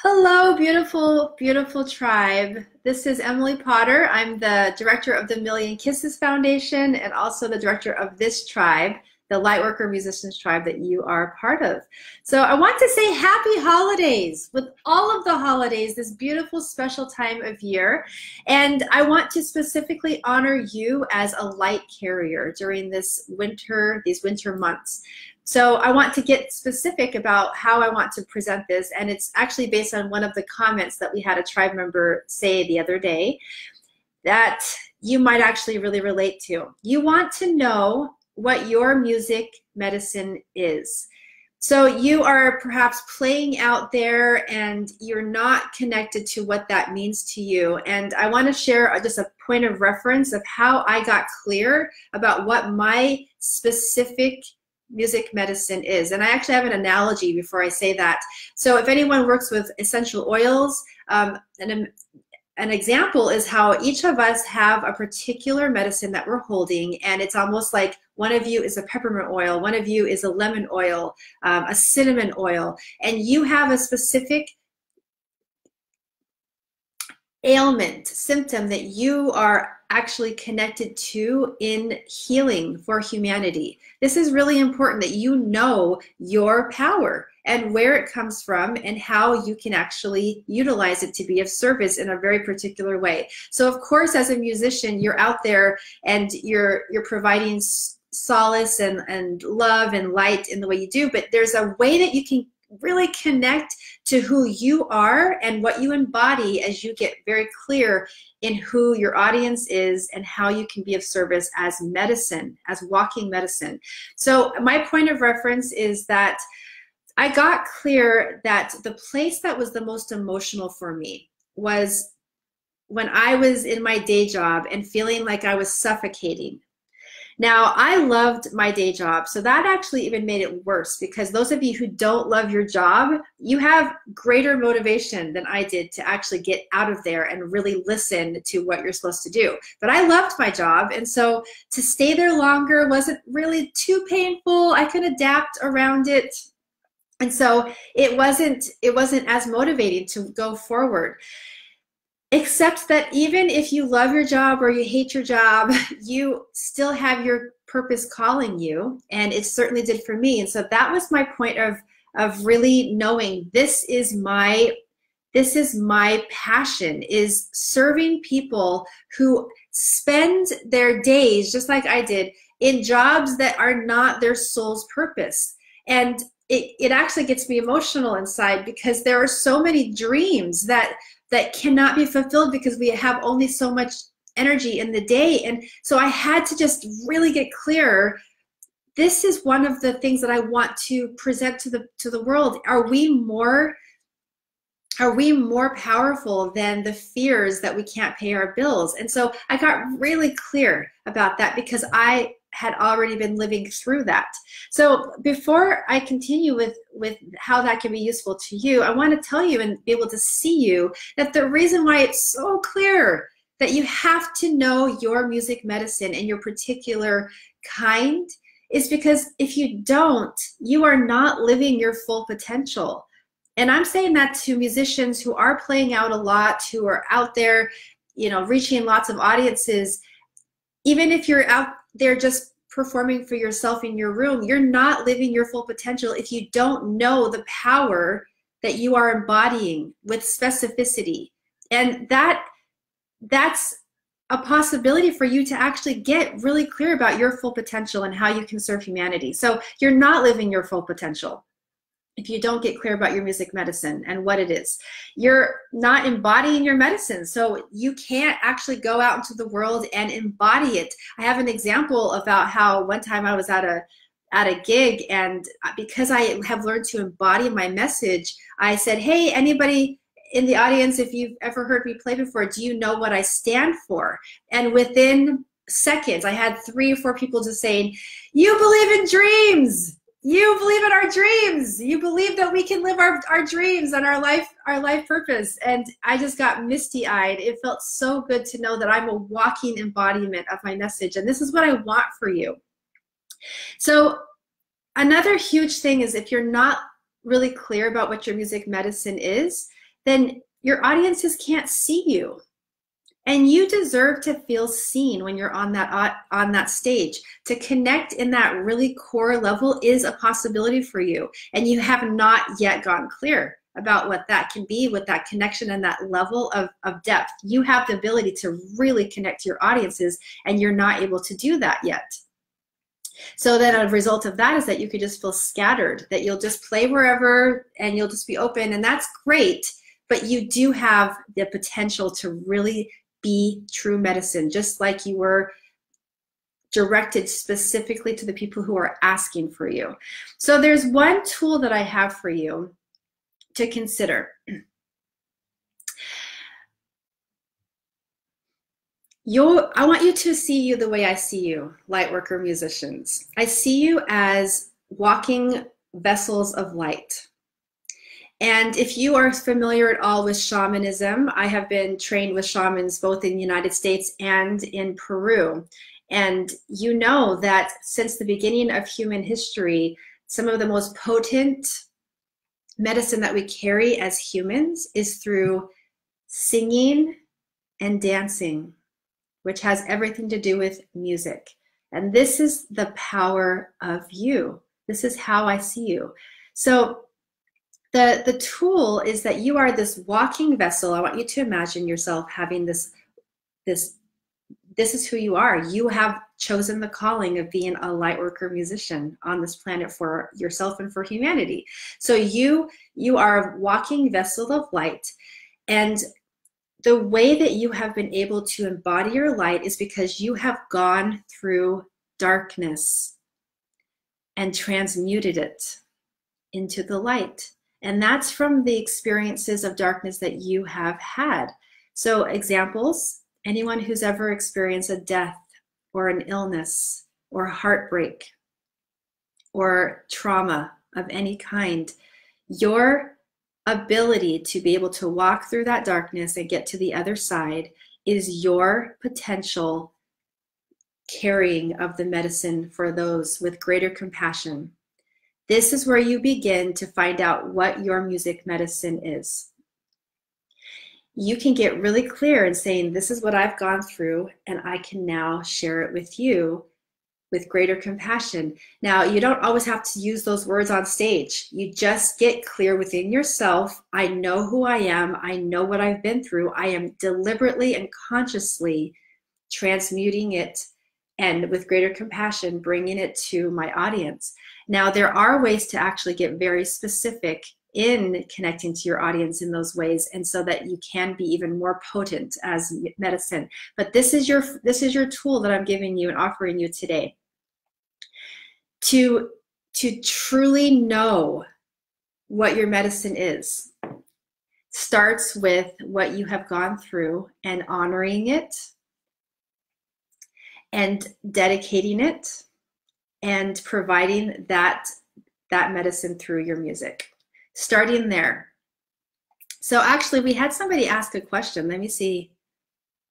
Hello, beautiful, beautiful tribe. This is Emily Potter. I'm the director of the Million Kisses Foundation and also the director of this tribe, the Lightworker Musicians Tribe that you are part of. So I want to say happy holidays with all of the holidays, this beautiful special time of year. And I want to specifically honor you as a light carrier during these winter months. So I want to get specific about how I want to present this, and it's actually based on one of the comments that we had a tribe member say the other day that you might actually really relate to. You want to know what your music medicine is. So you are perhaps playing out there and you're not connected to what that means to you. And I want to share just a point of reference of how I got clear about what my specific music medicine is. And I actually have an analogy before I say that. So if anyone works with essential oils, an example is how each of us have a particular medicine that we're holding, and it's almost like one of you is a peppermint oil, one of you is a lemon oil, a cinnamon oil, and you have a specific ailment, symptom that you are actually connected to in healing for humanity. This is really important that you know your power and where it comes from and how you can actually utilize it to be of service in a very particular way. So of course, as a musician, you're out there and you're providing solace and love and light in the way you do, but there's a way that you can really connect to who you are and what you embody as you get very clear in who your audience is and how you can be of service as medicine, as walking medicine. So my point of reference is that I got clear that the place that was the most emotional for me was when I was in my day job and feeling like I was suffocating. Now, I loved my day job, so that actually even made it worse, because those of you who don't love your job, you have greater motivation than I did to actually get out of there and really listen to what you're supposed to do. But I loved my job, and so to stay there longer wasn't really too painful. I could adapt around it. And so it wasn't as motivating to go forward. Except that even if you love your job or you hate your job, you still have your purpose calling you, and it certainly did for me. And so that was my point of really knowing this is my passion, is serving people who spend their days, just like I did, in jobs that are not their soul's purpose. And it actually gets me emotional inside, because there are so many dreams that cannot be fulfilled because we have only so much energy in the day. And so I had to just really get clear. This is one of the things that I want to present to the world. Are we more powerful than the fears that we can't pay our bills? And so I got really clear about that, because I had already been living through that. So before I continue with how that can be useful to you, I want to tell you and be able to see you that the reason why it's so clear that you have to know your music medicine and your particular kind is because if you don't, you are not living your full potential. And I'm saying that to musicians who are playing out a lot, who are out there, reaching lots of audiences. Even if you're out there just performing for yourself in your room, you're not living your full potential if you don't know the power that you are embodying with specificity. And that's a possibility for you to actually get really clear about your full potential and how you can serve humanity. So you're not living your full potential if you don't get clear about your music medicine and what it is. You're not embodying your medicine, so you can't actually go out into the world and embody it. I have an example about how one time I was at a gig, and because I have learned to embody my message, I said, hey, anybody in the audience, if you've ever heard me play before, do you know what I stand for? And within seconds, I had 3 or 4 people just saying, you believe in dreams. You believe in our dreams. You believe that we can live our dreams and our life purpose. And I just got misty-eyed. It felt so good to know that I'm a walking embodiment of my message. And this is what I want for you. So another huge thing is, if you're not really clear about what your music medicine is, then your audiences can't see you. And you deserve to feel seen when you're on that stage. To connect in that really core level is a possibility for you. And you have not yet gone clear about what that can be, with that connection and that level of depth. You have the ability to really connect to your audiences, and you're not able to do that yet. So then a result of that is that you could just feel scattered, that you'll just play wherever and you'll just be open, and that's great, but you do have the potential to really be true medicine, just like you were directed specifically to the people who are asking for you. So there's one tool that I have for you to consider. I want you to see you the way I see you, Lightworker musicians. I see you as walking vessels of light. And if you are familiar at all with shamanism, I have been trained with shamans both in the United States and in Peru. And you know that since the beginning of human history, some of the most potent medicine that we carry as humans is through singing and dancing, which has everything to do with music. And this is the power of you. This is how I see you. So the tool is that you are this walking vessel. I want you to imagine yourself having this is who you are. You have chosen the calling of being a lightworker musician on this planet for yourself and for humanity. So you are a walking vessel of light, and the way that you have been able to embody your light is because you have gone through darkness and transmuted it into the light. And that's from the experiences of darkness that you have had. So examples, anyone who's ever experienced a death or an illness or heartbreak or trauma of any kind, your ability to be able to walk through that darkness and get to the other side is your potential carrying of the medicine for those with greater compassion. This is where you begin to find out what your music medicine is. You can get really clear in saying, this is what I've gone through, and I can now share it with you with greater compassion. Now, you don't always have to use those words on stage. You just get clear within yourself. I know who I am. I know what I've been through. I am deliberately and consciously transmuting it, and with greater compassion, bringing it to my audience. Now, there are ways to actually get very specific in connecting to your audience in those ways, and so that you can be even more potent as medicine. But this is your tool that I'm giving you and offering you today. To truly know what your medicine is starts with what you have gone through and honoring it and dedicating it and providing that medicine through your music. Starting there. So actually, we had somebody ask a question. Let me see.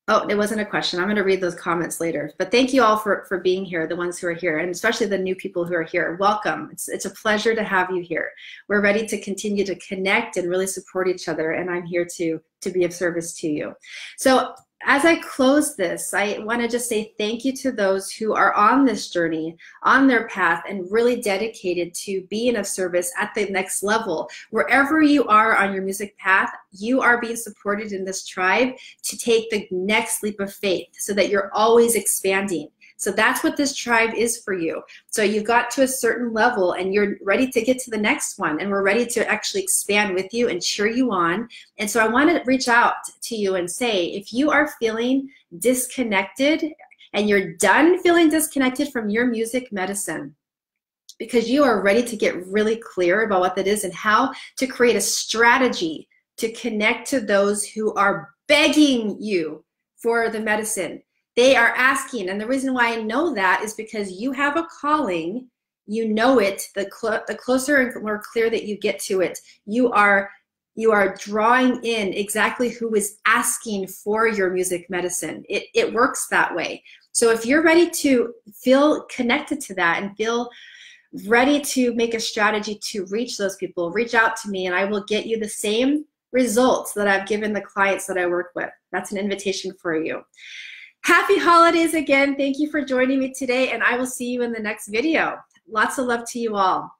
Oh, it wasn't a question. I'm going to read those comments later. But thank you all for being here, the ones who are here, and especially the new people who are here. Welcome. It's a pleasure to have you here. We're ready to continue to connect and really support each other, and I'm here to be of service to you. So as I close this, I want to just say thank you to those who are on this journey, on their path, and really dedicated to being of service at the next level. Wherever you are on your music path, you are being supported in this tribe to take the next leap of faith so that you're always expanding. So that's what this tribe is for you. So you've got to a certain level and you're ready to get to the next one, and we're ready to actually expand with you and cheer you on. And so I want to reach out to you and say, if you are feeling disconnected and you're done feeling disconnected from your music medicine, because you are ready to get really clear about what that is and how to create a strategy to connect to those who are begging you for the medicine. They are asking, and the reason why I know that is because you have a calling. You know it. The closer and more clear that you get to it, you are drawing in exactly who is asking for your music medicine. It works that way. So if you're ready to feel connected to that and feel ready to make a strategy to reach those people, reach out to me, and I will get you the same results that I've given the clients that I work with. That's an invitation for you. Happy holidays again. Thank you for joining me today, and I will see you in the next video. Lots of love to you all.